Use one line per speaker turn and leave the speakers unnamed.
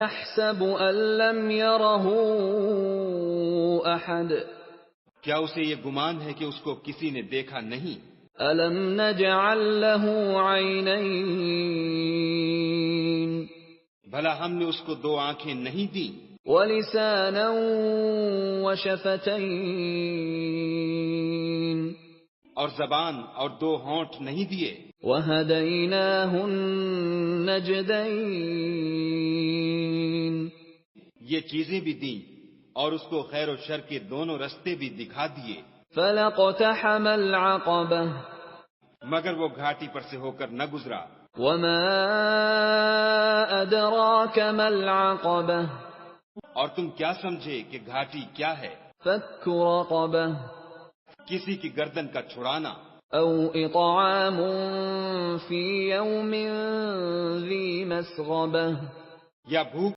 يحسب أن لم يره أحد
کیا اسے یہ گمان ہے کہ اس کو کسی نے دیکھا نہیں؟
ألم نجعل له عينين
بھلا ہم نے اس کو 2 آنکھیں نہیں دیں،
ولسانا وشفتين
اور زبان اور 2 ہونٹ نہیں دیے،
وهديناه النجدين
یہ چیزیں بھی دیں اور اس کو خیر و شر کے دونوں رستے بھی دکھا دیے،
فلاقتحم العقبة
مگر وہ گھاٹی پر سے ہو کر نہ گزرا۔
وما أدراك ما العقبة
اور تم کیا سمجھے کہ گھاٹی کیا ہے؟
فك رقبة
کسی کی گردن کا چھڑانا،
أو إطعام في يوم ذي مسغبة
یا بھوک